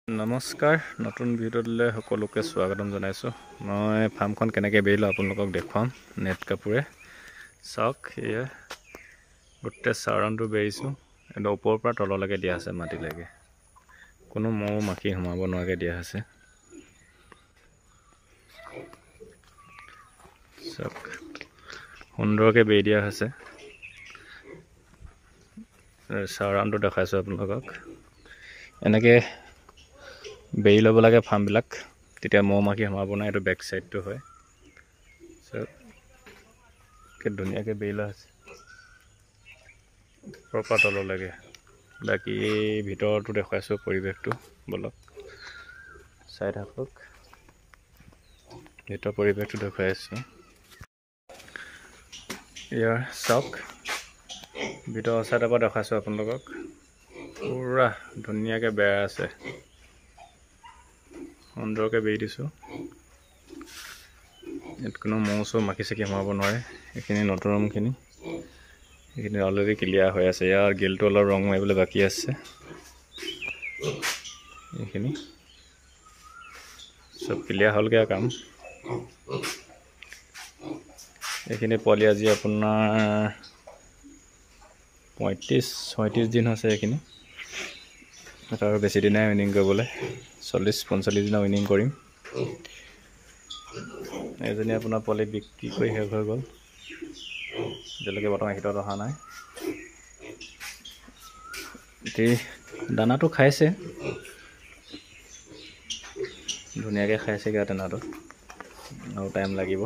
নমস্কাৰ, নতুন ভিডিঅ'লৈ সকলোকে স্বাগতম জনাইছোঁ। মই ফাৰ্মখন কেনেকৈ বেৰিলোঁ আপোনালোকক দেখুৱাম নেট কাপোৰে। চাওক, এয়া গোটেই চাউণ্ডটো বেৰিছোঁ। একদম ওপৰৰ পৰা তললৈকে দিয়া আছে, মাটিলৈকে কোনো মৌ মাখি সোমাব নোৱাৰাকৈ দিয়া আছে। চাওক, সুন্দৰকৈ বেৰি দিয়া হৈছে। চাউণ্ডটো দেখাইছোঁ আপোনালোকক। এনেকৈ বেৰি ল'ব লাগে ফাৰ্মবিলাক, তেতিয়া মৌ মাখি সোমাব নাই। এইটো বেক চাইডটো হয়। চব ধুনীয়াকৈ বেৰি লোৱা হৈছে ওপৰৰ পৰা তললৈকে। বাকী ভিতৰতো দেখুৱাইছোঁ পৰিৱেশটো, বলক চাই থাকক। ভিতৰ পৰিৱেশটো দেখুৱাই আছোঁ। ইয়াৰ চাওক, ভিতৰ চাইডৰ পৰা দেখাইছোঁ আপোনালোকক। পুৰা ধুনীয়াকৈ বেৰা আছে, সুন্দৰকৈ বেৰি দিছোঁ। ইয়াত কোনো মৌ চৌ মাখি চাখি সোমাব নোৱাৰে। এইখিনি নতুন ৰুমখিনি, এইখিনি অলৰেডি ক্লিয়াৰ হৈ আছে। ইয়াৰ গিলটো অলপ ৰং মাৰিবলৈ বাকী আছে। এইখিনি চব ক্লিয়াৰ হ'লগৈ কাম। এইখিনি পোৱালি আজি আপোনাৰ 35-36 দিন হৈছে। এইখিনি আৰু বেছি দিনাই উইনিং কৰিবলৈ, 40-45 দিনৰ উইনিং কৰিম। এজনী আপোনাৰ পোৱালি বিক্ৰী কৰি শেষ হৈ গ'ল। এতিয়ালৈকে বৰ্তমান হিটত অহা নাই। এতিয়া দানাটো খাইছে, ধুনীয়াকৈ খাইছেগৈ দানাটো, আৰু টাইম লাগিব।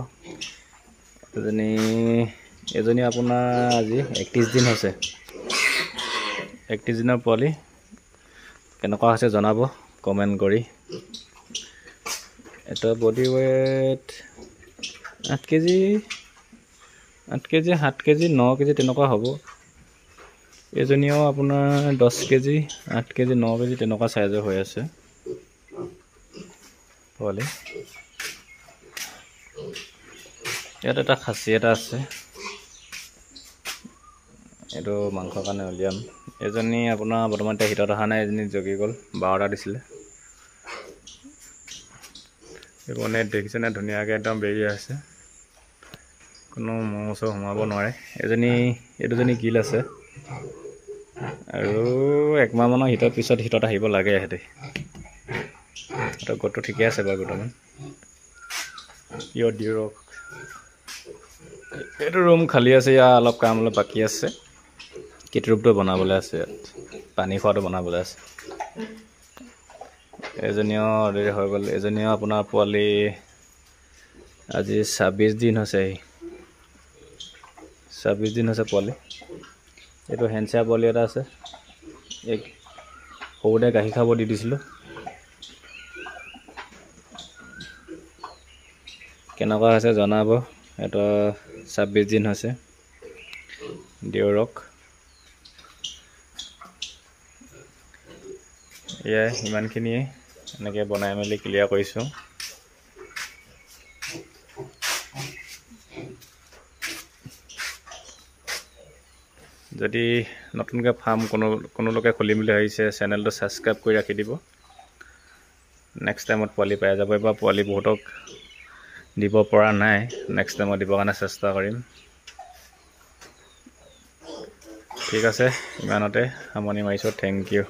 এজনী আপোনাৰ আজি 31 দিন হৈছে। 31 দিনৰ পোৱালি কেনেকুৱা হৈছে জনাব কমেণ্ট কৰি। এটা body weight 8 KG, 7 KG, 9 KG তেনেকুৱা হ'ব। এজনীও আপোনাৰ 10 কেজি, 8 কেজি, 9 কেজি তেনেকুৱা চাইজৰ হৈ আছে পোৱালি। ইয়াত এটা খাচী এটা আছে, এইটো মাংসৰ কাৰণে উলিয়াম। এজনী আপোনাৰ বৰ্তমান এতিয়া হিটত অহা নাই, এজনী জগি গ'ল। 12টা দিছিলে। এইবোৰ নেট দেখিছেনে, ধুনীয়াকৈ একদম বেৰি আছে, কোনো মৌ চৌ সোমাব নোৱাৰে। এই দুজনী গিল আছে, আৰু 1 মাহমানৰ পিছত হিটত আহিব লাগে। সিহঁতে গ'টো ঠিকে আছে বাৰু বৰ্তমান। দিয়ক, এইটো ৰুম খালী আছে। ইয়াৰ অলপ কাম অলপ বাকী আছে। কিট ৰুমটো বনাবলৈ আছে, ইয়াত পানী খোৱাটো বনাবলৈ আছে। এজনীও অলৰেডি হৈ গ'ল। এজনীও আপোনাৰ পোৱালি আজি 26 দিন হৈছে। 26 দিন হৈছে পোৱালি। এইটো হেণ্ডচাৰ পোৱালি এটা আছে, এই সৰুতে গাখীৰ খাব দি দিছিলোঁ। কেনেকুৱা হৈছে জনাব। এটা 26 দিন হৈছে, দিয়ৰক। এয়াই ইমানখিনিয়ে, এনেকৈ বনাই মেলি ক্লিয়াৰ কৰিছোঁ। যদি নতুনকৈ ফাৰ্ম কোনোলোকে খুলিম বুলি ভাবিছে, চেনেলটো ছাবস্ক্ৰাইব কৰি ৰাখি দিব। নেক্সট টাইমত পোৱালি পাই যাব। এবাৰ পোৱালি বহুতক দিব পৰা নাই, নেক্সট টাইমত দিবৰ কাৰণে চেষ্টা কৰিম। ঠিক আছে, ইমানতে সামৰণি মাৰিছোঁ। Thank U.